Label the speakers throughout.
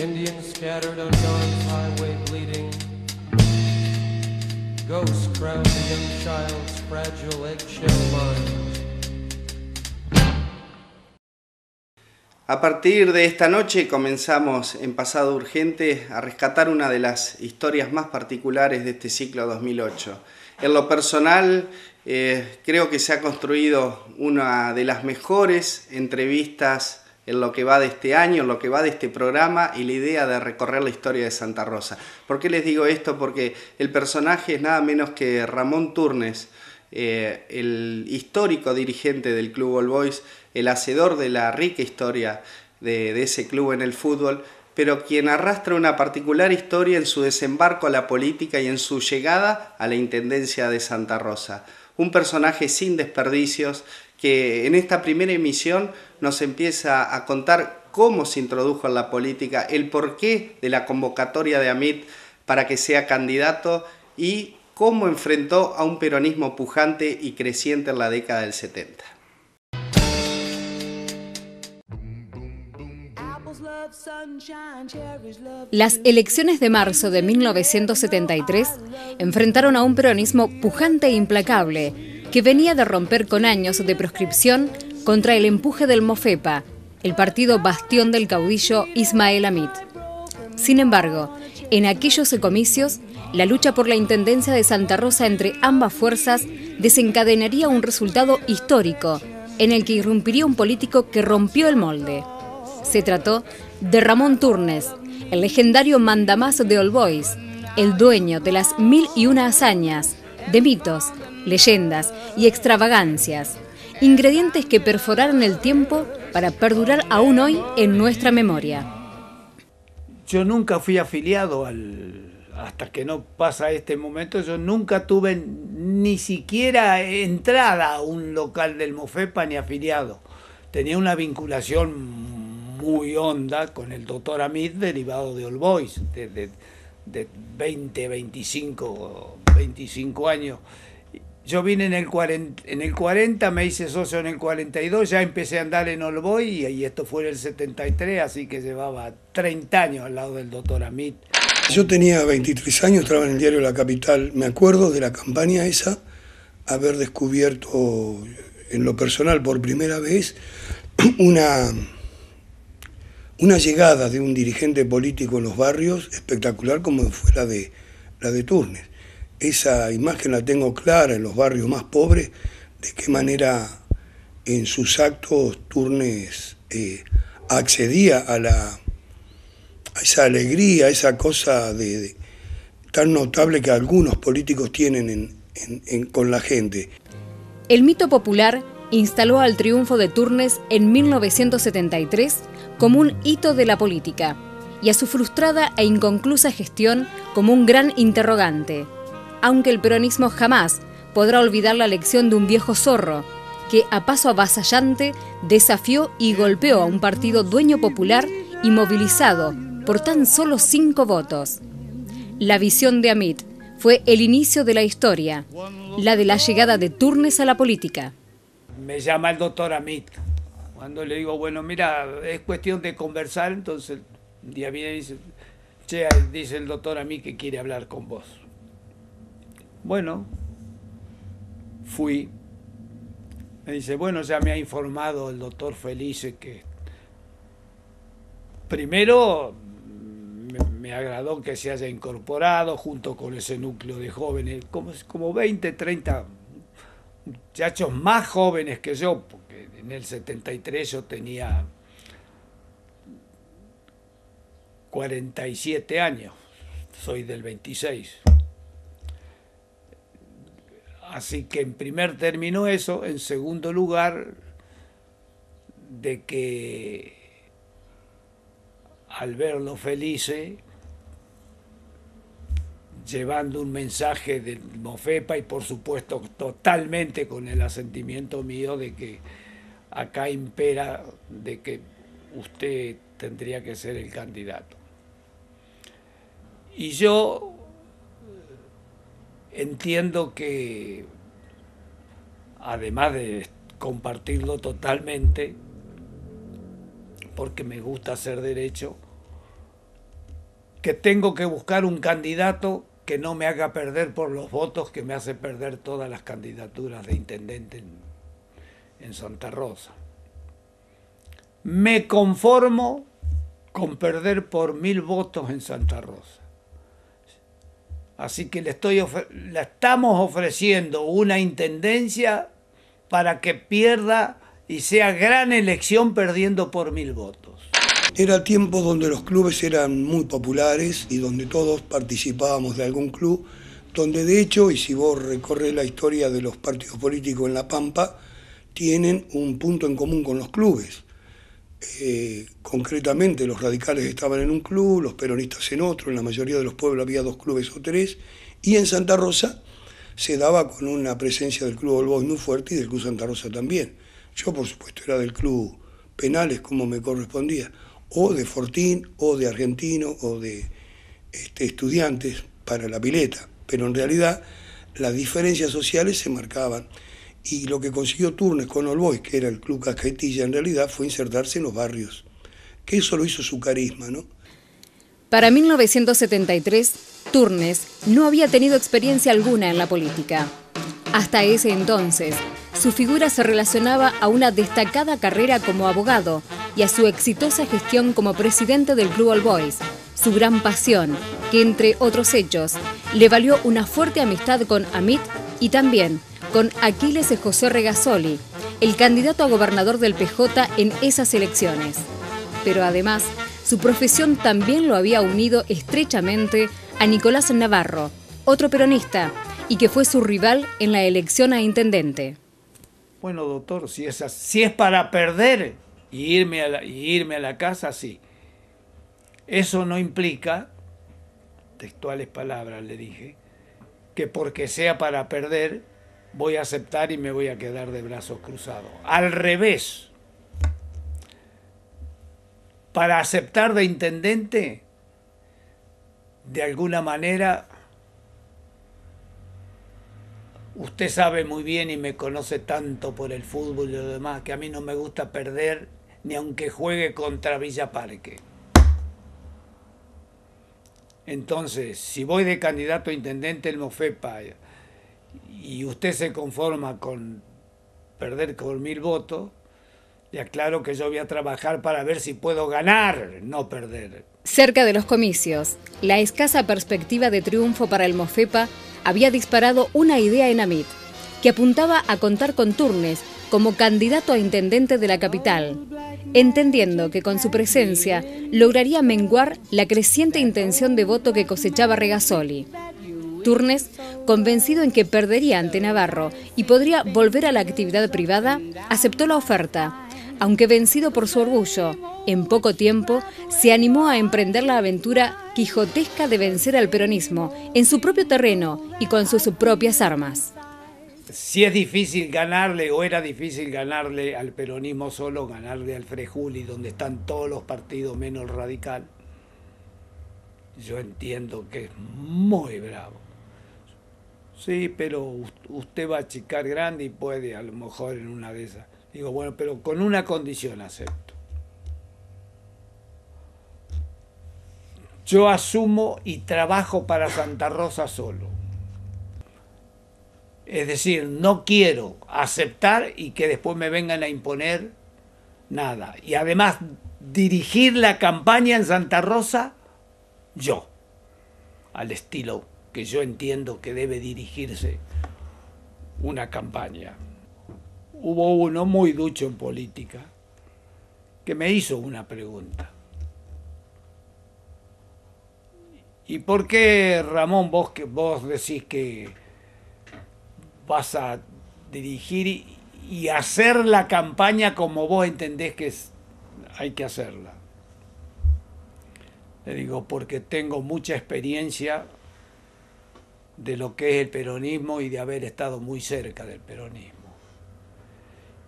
Speaker 1: Indians scattered on dawn's highway bleeding. Ghosts crowd the young child's fragile eggshell mind.
Speaker 2: A partir de esta noche comenzamos en Pasado Urgente a rescatar una de las historias más particulares de este ciclo 2008. En lo personal, creo que se ha construido una de las mejores entrevistas en lo que va de este año, en lo que va de este programa y la idea de recorrer la historia de Santa Rosa. ¿Por qué les digo esto? Porque el personaje es nada menos que Ramón Turnes, el histórico dirigente del Club All Boys, el hacedor de la rica historia de ese club en el fútbol, pero quien arrastra una particular historia en su desembarco a la política y en su llegada a la Intendencia de Santa Rosa. Un personaje sin desperdicios que en esta primera emisión nos empieza a contar cómo se introdujo en la política, el porqué de la convocatoria de Amit para que sea candidato y cómo enfrentó a un peronismo pujante y creciente en la década del 70.
Speaker 3: Las elecciones de marzo de 1973 enfrentaron a un peronismo pujante e implacable que venía de romper con años de proscripción contra el empuje del Mofepa, el partido bastión del caudillo Ismael Amit. Sin embargo, en aquellos comicios, la lucha por la intendencia de Santa Rosa entre ambas fuerzas desencadenaría un resultado histórico en el que irrumpiría un político que rompió el molde. Se trató de Ramón Turnes, el legendario mandamás de All Boys, el dueño de las 1001 hazañas, de mitos, leyendas y extravagancias, ingredientes que perforaron el tiempo para perdurar aún hoy en nuestra memoria.
Speaker 4: Yo nunca fui afiliado hasta que no pasa este momento, yo nunca tuve ni siquiera entrada a un local del Mofepa ni afiliado. Tenía una vinculación muy honda con el doctor Amit, derivado de All Boys, de 20, 25 años. Yo vine en el 40, me hice socio en el 42, ya empecé a andar en All Boys y esto fue en el 73, así que llevaba 30 años al lado del doctor Amit.
Speaker 5: Yo tenía 23 años, estaba en el diario La Capital. Me acuerdo de la campaña esa, haber descubierto en lo personal por primera vez una llegada de un dirigente político en los barrios espectacular como fue la de Turnes. Esa imagen la tengo clara en los barrios más pobres, de qué manera en sus actos Turnes accedía a esa alegría, a esa cosa tan notable que algunos políticos tienen con la gente.
Speaker 3: El mito popular instaló al triunfo de Turnes en 1973 como un hito de la política y a su frustrada e inconclusa gestión como un gran interrogante, aunque el peronismo jamás podrá olvidar la lección de un viejo zorro que a paso avasallante desafió y golpeó a un partido dueño popular y movilizado por tan solo 5 votos. La visión de Amit fue el inicio de la historia, la de la llegada de Turnes a la política.
Speaker 4: Me llama el doctor Amit. Cuando le digo, bueno, mira, es cuestión de conversar, entonces un día viene y dice, che, dice el doctor Amit que quiere hablar con vos. Bueno, fui. Me dice, bueno, ya me ha informado el doctor Felice que primero me agradó que se haya incorporado junto con ese núcleo de jóvenes, como 20, 30 muchachos más jóvenes que yo, porque en el 73 yo tenía 47 años, soy del 26. Así que en primer término eso, en segundo lugar, de que al verlo felices, llevando un mensaje del Mofepa y por supuesto totalmente con el asentimiento mío de que acá impera de que usted tendría que ser el candidato. Y yo entiendo que, además de compartirlo totalmente, porque me gusta hacer derecho, que tengo que buscar un candidato que no me haga perder por los votos que me hace perder todas las candidaturas de intendente en Santa Rosa. Me conformo con perder por 1000 votos en Santa Rosa. Así que le estamos ofreciendo una intendencia para que pierda y sea gran elección perdiendo por 1000 votos.
Speaker 5: Era tiempo donde los clubes eran muy populares y donde todos participábamos de algún club, donde de hecho, y si vos recorres la historia de los partidos políticos en La Pampa, tienen un punto en común con los clubes. Concretamente los radicales estaban en un club, los peronistas en otro, en la mayoría de los pueblos había 2 clubes o 3, y en Santa Rosa se daba con una presencia del Club All Boys muy fuerte y del Club Santa Rosa también. Yo por supuesto era del Club Penales como me correspondía, o de Fortín, o de Argentino, o de Estudiantes para la pileta, pero en realidad las diferencias sociales se marcaban. Y lo que consiguió Turnes con All Boys, que era el Club Cascaitilla, en realidad fue insertarse en los barrios, que eso lo hizo su carisma, ¿no?
Speaker 3: Para 1973, Turnes no había tenido experiencia alguna en la política. Hasta ese entonces, su figura se relacionaba a una destacada carrera como abogado y a su exitosa gestión como presidente del Club All Boys, su gran pasión, que entre otros hechos, le valió una fuerte amistad con Amit y también con Aquiles José Regazzoli, el candidato a gobernador del PJ en esas elecciones. Pero además, su profesión también lo había unido estrechamente a Nicolás Navarro, otro peronista, y que fue su rival en la elección a intendente.
Speaker 4: Bueno, doctor, si es para perder y irme a la casa, sí. Eso no implica, textuales palabras le dije, que porque sea para perder voy a aceptar y me voy a quedar de brazos cruzados. Al revés, para aceptar de intendente, de alguna manera, usted sabe muy bien y me conoce tanto por el fútbol y lo demás, que a mí no me gusta perder ni aunque juegue contra Villa Parque. Entonces, si voy de candidato a intendente del Mofepa y usted se conforma con perder con 1000 votos, le aclaro que yo voy a trabajar para ver si puedo ganar, no perder.
Speaker 3: Cerca de los comicios, la escasa perspectiva de triunfo para el Mofepa había disparado una idea en Amit, que apuntaba a contar con Turnes como candidato a intendente de la capital, entendiendo que con su presencia lograría menguar la creciente intención de voto que cosechaba Regazzoli. Turnes, convencido en que perdería ante Navarro y podría volver a la actividad privada, aceptó la oferta, aunque vencido por su orgullo, en poco tiempo se animó a emprender la aventura quijotesca de vencer al peronismo en su propio terreno y con sus propias armas.
Speaker 4: Si es difícil ganarle o era difícil ganarle al peronismo solo, ganarle al Frejuli, donde están todos los partidos menos el radical, yo entiendo que es muy bravo. Sí, pero usted va a achicar grande y puede a lo mejor en una de esas. Digo, bueno, pero con una condición acepto. Yo asumo y trabajo para Santa Rosa solo. Es decir, no quiero aceptar y que después me vengan a imponer nada. Y además, dirigir la campaña en Santa Rosa, yo, al estilo que yo entiendo que debe dirigirse una campaña. Hubo uno muy ducho en política que me hizo una pregunta. ¿Y por qué, Ramón, vos decís que vas a dirigir y hacer la campaña como vos entendés que hay que hacerla? Le digo, porque tengo mucha experiencia de lo que es el peronismo y de haber estado muy cerca del peronismo.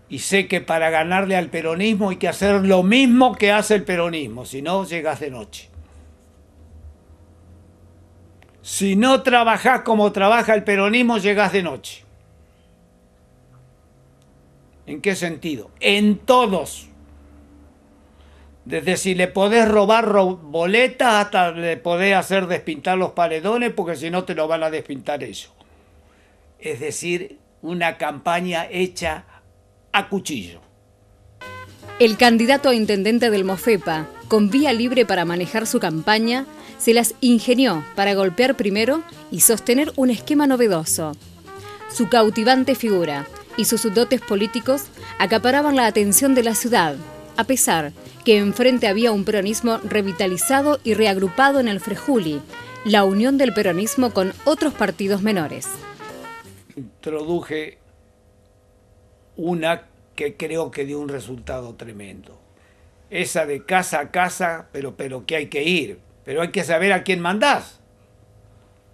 Speaker 4: Y sé que para ganarle al peronismo hay que hacer lo mismo que hace el peronismo, si no, llegás de noche. Si no trabajás como trabaja el peronismo, llegás de noche. ¿En qué sentido? En todos. Desde si le podés robar boletas hasta le podés hacer despintar los paredones, porque si no te lo van a despintar ellos. Es decir, una campaña hecha a cuchillo.
Speaker 3: El candidato a intendente del Mofepa, con vía libre para manejar su campaña, se las ingenió para golpear primero y sostener un esquema novedoso. Su cautivante figura y sus dotes políticos acaparaban la atención de la ciudad, a pesar que enfrente había un peronismo revitalizado y reagrupado en el Frejuli, la unión del peronismo con otros partidos menores.
Speaker 4: Introduje una que creo que dio un resultado tremendo. Esa de casa a casa, pero que hay que ir. Pero hay que saber a quién mandás.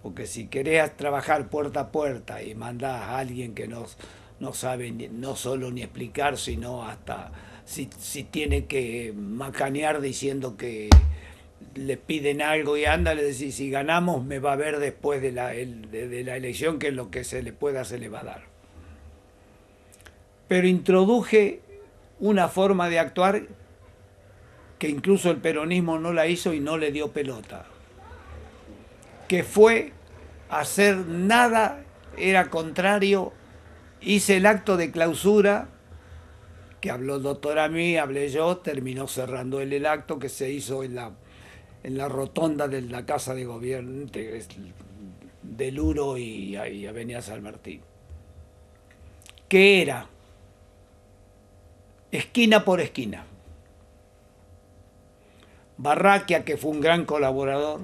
Speaker 4: Porque si querés trabajar puerta a puerta y mandás a alguien que no sabe no solo ni explicar, sino hasta si tiene que macanear diciendo que le piden algo y anda, le decís, si ganamos me va a ver después de la elección, que es lo que se le pueda, se le va a dar. Pero introduje una forma de actuar que incluso el peronismo no la hizo y no le dio pelota, que fue hacer nada, era contrario. Hice el acto de clausura, que habló el doctor a mí, hablé yo, terminó cerrando el acto que se hizo en la rotonda de la Casa de Gobierno de Luro y Avenida San Martín, que era esquina por esquina. Barraquia, que fue un gran colaborador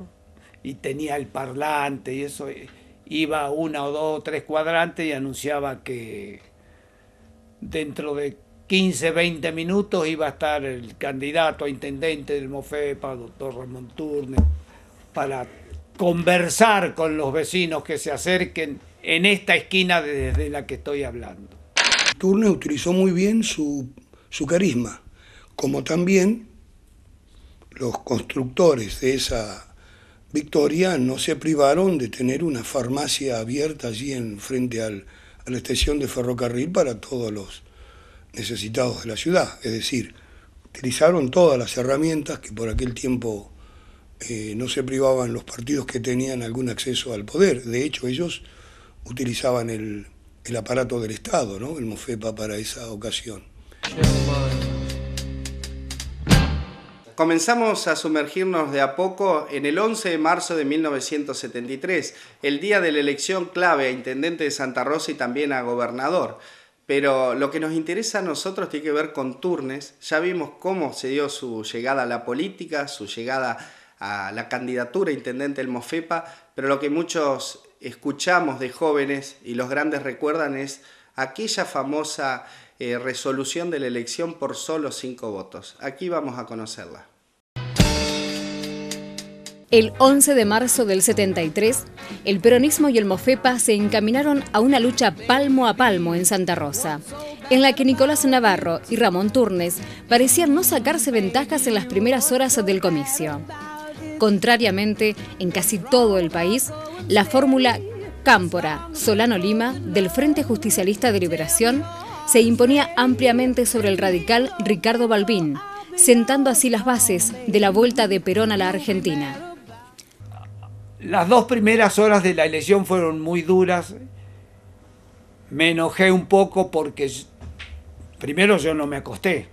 Speaker 4: y tenía el parlante y eso, iba 1 o 2 o 3 cuadrantes y anunciaba que dentro de 15, 20 minutos iba a estar el candidato a intendente del Mofepa, doctor Ramón Turnes, para conversar con los vecinos que se acerquen en esta esquina desde la que estoy hablando.
Speaker 5: Turnes utilizó muy bien su carisma, como también los constructores de esa victoria no se privaron de tener una farmacia abierta allí frente a la estación de ferrocarril para todos los necesitados de la ciudad. Es decir, utilizaron todas las herramientas que por aquel tiempo no se privaban los partidos que tenían algún acceso al poder. De hecho, ellos utilizaban el aparato del Estado, ¿no? El Mofepa, para esa ocasión.
Speaker 2: Comenzamos a sumergirnos de a poco en el 11 de marzo de 1973, el día de la elección clave a intendente de Santa Rosa y también a gobernador. Pero lo que nos interesa a nosotros tiene que ver con Turnes. Ya vimos cómo se dio su llegada a la política, su llegada a la candidatura a intendente del Mofepa, pero lo que muchos escuchamos de jóvenes y los grandes recuerdan es aquella famosa resolución de la elección por solo 5 votos. Aquí vamos a conocerla.
Speaker 3: El 11 de marzo del 73, el peronismo y el Mofepa se encaminaron a una lucha palmo a palmo en Santa Rosa, en la que Nicolás Navarro y Ramón Turnes parecían no sacarse ventajas en las primeras horas del comicio. Contrariamente, en casi todo el país, la fórmula Cámpora-Solano-Lima del Frente Justicialista de Liberación se imponía ampliamente sobre el radical Ricardo Balbín, sentando así las bases de la vuelta de Perón a la Argentina.
Speaker 4: Las 2 primeras horas de la elección fueron muy duras. Me enojé un poco porque primero yo no me acosté,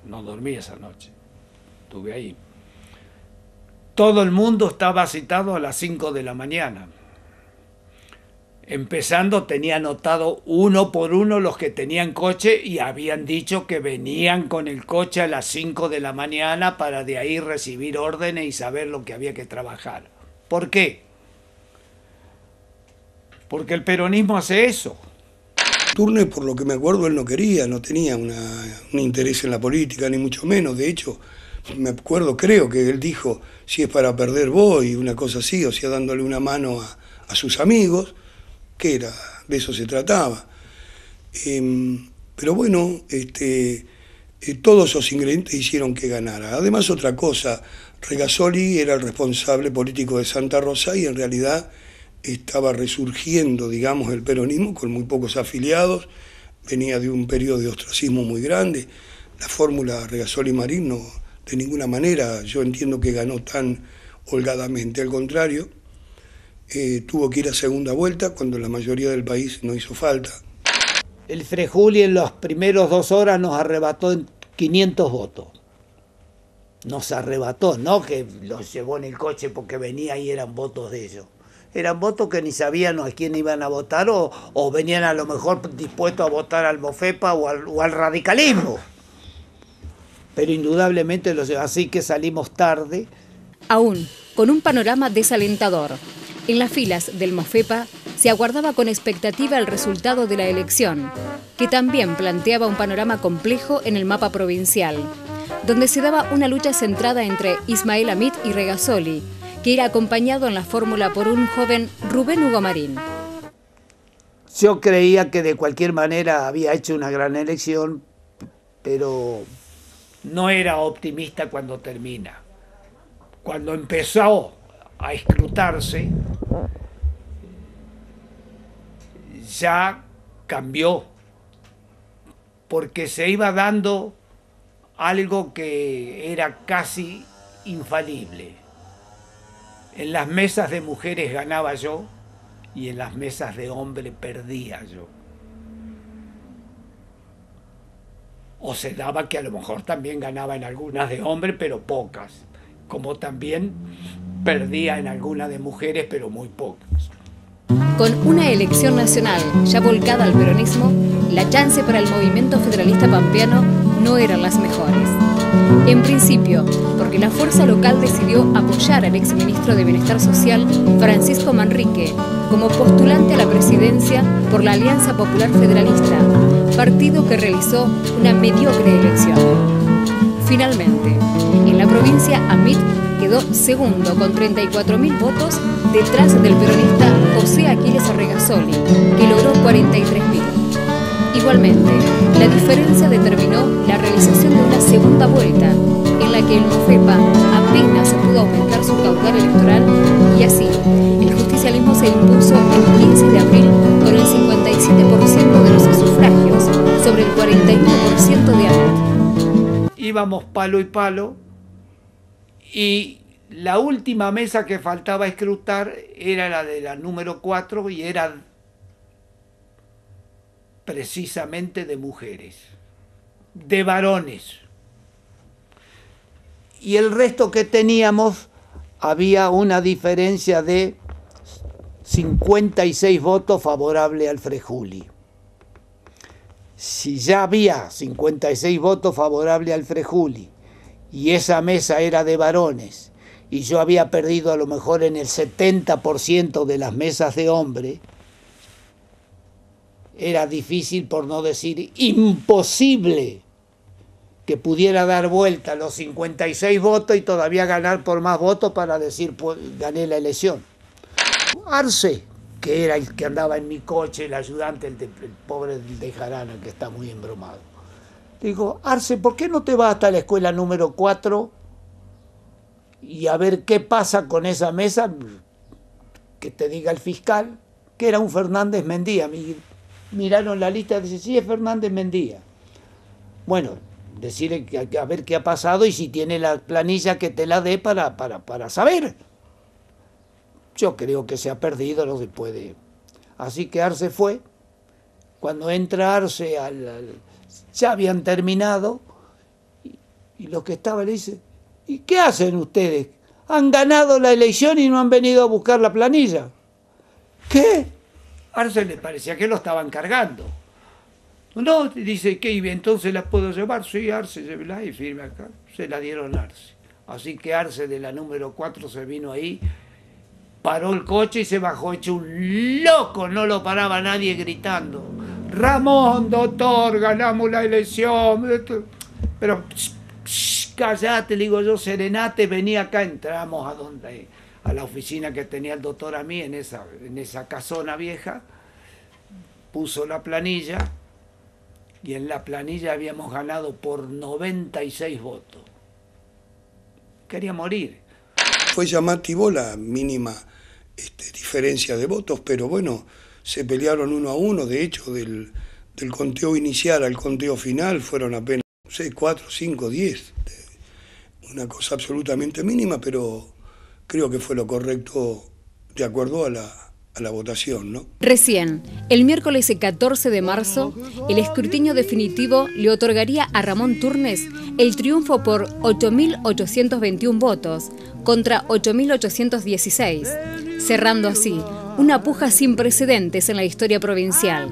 Speaker 4: no dormí esa noche, estuve ahí. Todo el mundo estaba citado a las 5 de la mañana. Empezando, tenía anotado 1 por 1 los que tenían coche y habían dicho que venían con el coche a las 5 de la mañana para de ahí recibir órdenes y saber lo que había que trabajar. ¿Por qué? Porque el peronismo hace eso.
Speaker 5: Turnes, por lo que me acuerdo, él no quería, no tenía un interés en la política, ni mucho menos. De hecho, me acuerdo, creo que él dijo, si es para perder voy, una cosa así, o sea, dándole una mano a sus amigos, que era, de eso se trataba. Pero bueno, todos esos ingredientes hicieron que ganara. Además, otra cosa, Regasoli era el responsable político de Santa Rosa y en realidad estaba resurgiendo, digamos, el peronismo con muy pocos afiliados, venía de un periodo de ostracismo muy grande. La fórmula Regasoli-Marín de ninguna manera yo entiendo que ganó tan holgadamente. Al contrario, tuvo que ir a segunda vuelta cuando la mayoría del país no hizo falta.
Speaker 4: El Frejuli en las primeras 2 horas nos arrebató en 500 votos. Nos arrebató, no que los llevó en el coche porque venía y eran votos de ellos. Eran votos que ni sabían a quién iban a votar o venían a lo mejor dispuestos a votar al Mofepa o al radicalismo. Pero indudablemente los llevó, así que salimos tarde.
Speaker 3: Aún con un panorama desalentador. En las filas del Mofepa se aguardaba con expectativa el resultado de la elección, que también planteaba un panorama complejo en el mapa provincial, donde se daba una lucha centrada entre Ismael Amit y Regazzoli, que era acompañado en la fórmula por un joven Rubén Hugo Marín.
Speaker 4: Yo creía que de cualquier manera había hecho una gran elección, pero no era optimista cuando termina. Cuando empezó a escrutarse, ya cambió, porque se iba dando algo que era casi infalible. En las mesas de mujeres ganaba yo y en las mesas de hombres perdía yo. O se daba que a lo mejor también ganaba en algunas de hombres, pero pocas. Como también perdía en algunas de mujeres, pero muy pocas.
Speaker 3: Con una elección nacional ya volcada al peronismo, la chance para el movimiento federalista pampeano no eran las mejores. En principio, porque la fuerza local decidió apoyar al exministro de Bienestar Social, Francisco Manrique, como postulante a la presidencia por la Alianza Popular Federalista, partido que realizó una mediocre elección. Finalmente, en la provincia Amit quedó segundo con 34.000 votos detrás del peronista José Aquiles Regazzoli, que logró 43.000. Igualmente, la diferencia determinó la realización de una segunda vuelta, en la que el Mofepa apenas pudo aumentar su caudal electoral y así el justicialismo se impuso el 15 de abril con el 57% de los sufragios sobre el 41% de Amit.
Speaker 4: Íbamos palo y palo y la última mesa que faltaba escrutar era la de la número 4 y era precisamente de mujeres, de varones. Y el resto que teníamos había una diferencia de 56 votos favorables al Frejuli. Si ya había 56 votos favorables al Frejuli y esa mesa era de varones y yo había perdido a lo mejor en el 70% de las mesas de hombres, era difícil, por no decir imposible, que pudiera dar vuelta a los 56 votos y todavía ganar por más votos para decir, pues, gané la elección. Arce, que era el que andaba en mi coche, el ayudante, el pobre de Jarana, que está muy embromado. Digo, Arce, ¿por qué no te vas hasta la escuela número 4 y a ver qué pasa con esa mesa? Que te diga el fiscal, que era un Fernández Mendía. Miraron la lista y dicen, sí, es Fernández Mendía. Bueno, decirle que a ver qué ha pasado y si tiene la planilla que te la dé para saber. Yo creo que se ha perdido, no se puede. Así que Arce fue. Cuando entra Arce, ya habían terminado y los que estaban le dicen, ¿y qué hacen ustedes? Han ganado la elección y no han venido a buscar la planilla. ¿Qué? Arce le parecía que lo estaban cargando. No, dice, ¿qué? ¿Entonces la puedo llevar? Sí, Arce, llévela y firme acá. Se la dieron a Arce. Así que Arce de la número 4 se vino ahí, paró el coche y se bajó hecho un loco. No lo paraba nadie gritando. Ramón, doctor, ganamos la elección. Pero, callate, le digo yo, serenate, vení acá. Entramos a la oficina que tenía el doctor a mí, en esa casona vieja. Puso la planilla. Y en la planilla habíamos ganado por 96 votos. Quería morir.
Speaker 5: Fue llamativo la mínima diferencia de votos, pero bueno, se pelearon 1 a 1. De hecho, del conteo inicial al conteo final fueron apenas 6, 4, 5, 10 una cosa absolutamente mínima, pero creo que fue lo correcto de acuerdo a la votación, ¿no?
Speaker 3: Recién, el miércoles 14 de marzo, el escrutinio definitivo le otorgaría a Ramón Turnes el triunfo por 8.821 votos contra 8.816, cerrando así una puja sin precedentes en la historia provincial.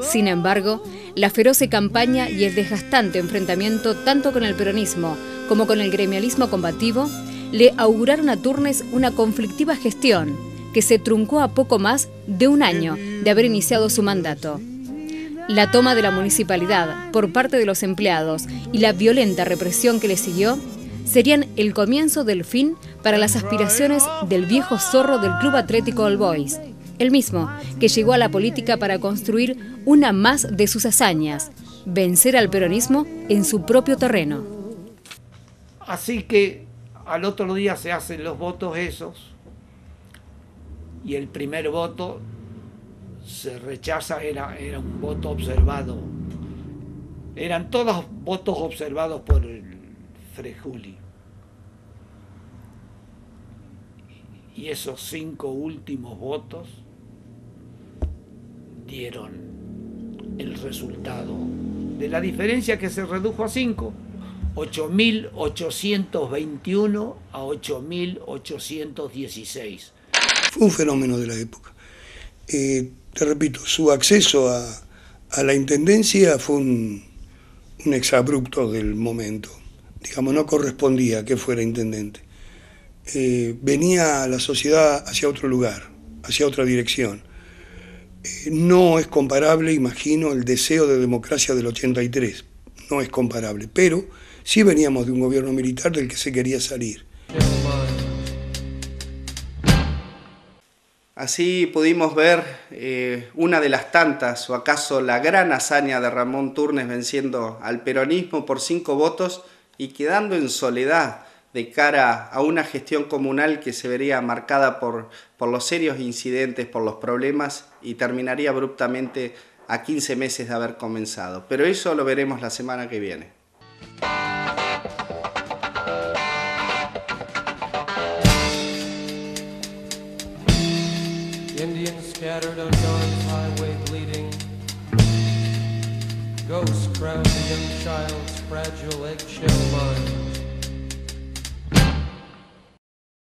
Speaker 3: Sin embargo, la feroz campaña y el desgastante enfrentamiento tanto con el peronismo como con el gremialismo combativo le auguraron a Turnes una conflictiva gestión que se truncó a poco más de un año de haber iniciado su mandato. La toma de la municipalidad por parte de los empleados y la violenta represión que le siguió serían el comienzo del fin para las aspiraciones del viejo zorro del Club Atlético All Boys, el mismo que llegó a la política para construir una más de sus hazañas, vencer al peronismo en su propio terreno.
Speaker 4: Así que al otro día se hacen los votos esos, y el primer voto se rechaza, era un voto observado. Eran todos votos observados por el Frejuli. Y esos 5 últimos votos dieron el resultado de la diferencia, que se redujo a 5, 8.821 a 8.816.
Speaker 5: Fue un fenómeno de la época. Te repito, su acceso a la intendencia fue un exabrupto del momento. Digamos, no correspondía a que fuera intendente. Venía la sociedad hacia otro lugar, hacia otra dirección. No es comparable, imagino, el deseo de democracia del 83. No es comparable, pero sí veníamos de un gobierno militar del que se quería salir.
Speaker 2: Así pudimos ver una de las tantas, o acaso la gran hazaña de Ramón Turnes venciendo al peronismo por 5 votos y quedando en soledad de cara a una gestión comunal que se vería marcada por los serios incidentes, por los problemas, y terminaría abruptamente a 15 meses de haber comenzado. Pero eso lo veremos la semana que viene.
Speaker 1: Indians scattered on Dawn's highway bleeding. Ghosts crowd the young child's fragile eggshell mind.